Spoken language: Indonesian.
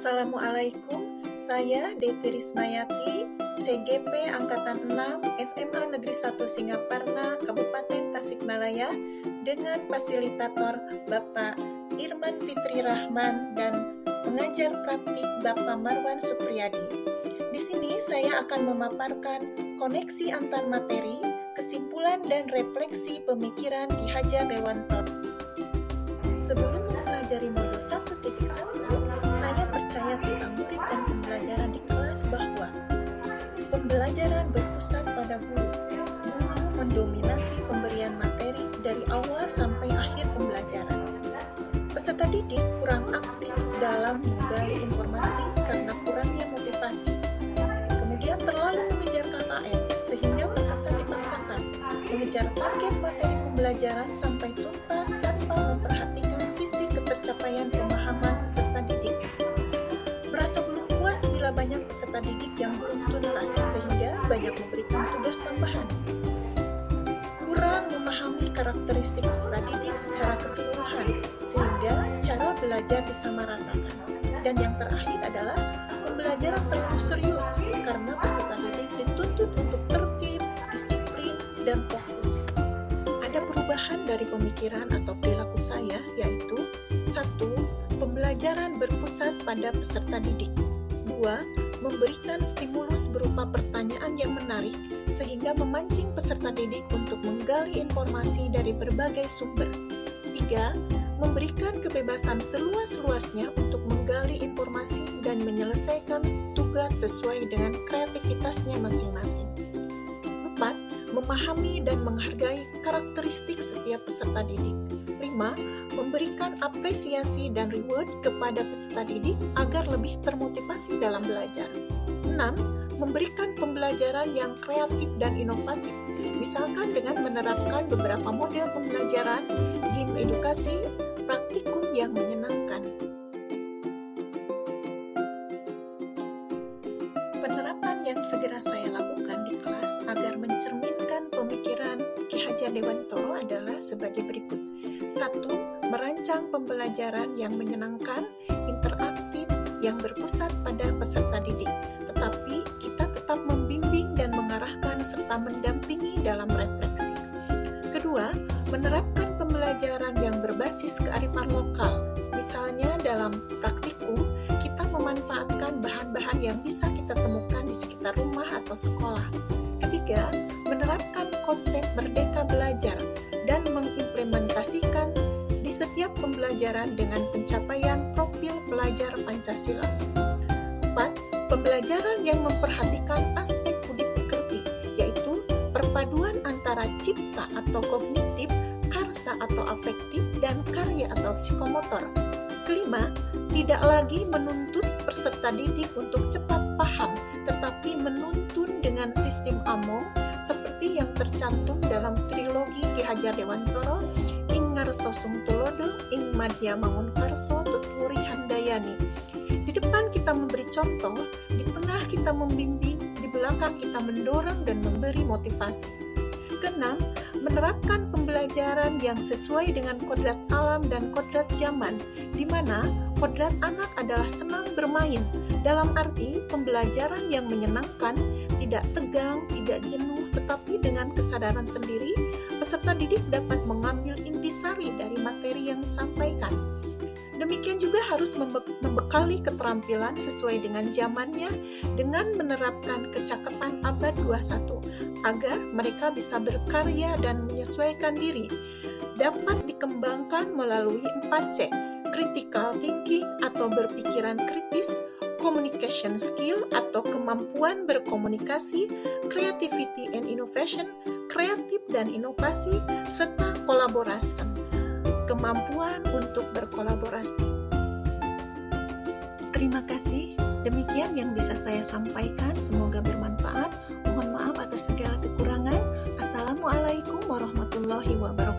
Assalamualaikum, saya Devi Rismayati, CGP Angkatan 6, SMA Negeri 1 Singaparna, Kabupaten Tasikmalaya, dengan fasilitator Bapak Irman Fitri Rahman dan pengajar praktik Bapak Marwan Supriyadi. Di sini saya akan memaparkan koneksi antar materi, kesimpulan dan refleksi pemikiran Ki Hajar Dewantoro. Sebelum mempelajari modul 1.1, saya percaya tentang murid dan pembelajaran di kelas bahwa pembelajaran berpusat pada guru. Guru mendominasi pemberian materi dari awal sampai akhir pembelajaran. Peserta didik kurang aktif dalam menggali informasi karena kurangnya motivasi. Kemudian terlalu mengejar KKM sehingga terkesan dipaksakan mengejar target materi pembelajaran sampai tuntas tanpa memperhatikan sisi ketercapaian pemahaman peserta didik. Merasa belum puas bila banyak peserta didik yang belum tuntas sehingga banyak memberikan tugas tambahan. Kurang memahami karakteristik peserta didik secara keseluruhan sehingga cara belajar disamaratakan. Dan yang terakhir adalah pembelajaran terlalu serius karena peserta didik dituntut untuk tertib, disiplin, dan fokus. Ada perubahan dari pemikiran atau perilaku saya, yaitu 1. Pembelajaran berpusat pada peserta didik. 2. Memberikan stimulus berupa pertanyaan yang menarik sehingga memancing peserta didik untuk menggali informasi dari berbagai sumber. 3. Memberikan kebebasan seluas-luasnya untuk menggali informasi dan menyelesaikan tugas sesuai dengan kreativitasnya masing-masing. 4. Memahami dan menghargai karakteristik setiap peserta didik. 5. Memberikan apresiasi dan reward kepada peserta didik agar lebih termotivasi dalam belajar. 6. Memberikan pembelajaran yang kreatif dan inovatif, misalkan dengan menerapkan beberapa model pembelajaran, game edukasi, praktikum yang menyenangkan. Penerapan yang segera saya lakukan di kelas agar mencerminkan pemikiran Ki Hajar Dewantoro adalah sebagai berikut. 1. Merancang pembelajaran yang menyenangkan, interaktif, yang berpusat pada peserta didik, tetapi kita tetap membimbing dan mengarahkan serta mendampingi dalam refleksi. Kedua, menerapkan pembelajaran yang berbasis kearifan lokal. Misalnya dalam praktikum, kita memanfaatkan bahan-bahan yang bisa kita temukan di sekitar rumah atau sekolah. Ketiga, menerapkan konsep merdeka belajar dan mengimplementasikan di setiap pembelajaran dengan pencapaian profil pelajar Pancasila. 4. Pembelajaran yang memperhatikan aspek budi pekerti, yaitu perpaduan antara cipta atau kognitif, karsa atau afektif, dan karya atau psikomotor. Kelima, tidak lagi menuntut peserta didik untuk cepat paham, tetapi menuntun dengan sistem AMONG seperti yang tercantum dalam trilogi Ki Hajar Dewantoro, Ing Ngarso Sung Tulodo, Ing Madya Mangunkarso, Tuturi Handayani. Di depan kita memberi contoh, di tengah kita membimbing, di belakang kita mendorong dan memberi motivasi. Keenam, menerapkan pembelajaran yang sesuai dengan kodrat alam dan kodrat zaman, di mana kodrat anak adalah senang bermain, dalam arti pembelajaran yang menyenangkan, tidak tegang, tidak jenuh, tetapi dengan kesadaran sendiri, peserta didik dapat mengambil intisari dari materi yang disampaikan. Demikian juga harus membekali keterampilan sesuai dengan zamannya dengan menerapkan kecakapan abad 21 agar mereka bisa berkarya dan menyesuaikan diri. Dapat dikembangkan melalui 4C, critical thinking atau berpikiran kritis, communication skill atau kemampuan berkomunikasi, creativity and innovation, kreatif dan inovasi, serta kolaborasi. Kemampuan untuk berkolaborasi. Terima kasih. Demikian yang bisa saya sampaikan. Semoga bermanfaat. Mohon maaf atas segala kekurangan. Assalamualaikum warahmatullahi wabarakatuh.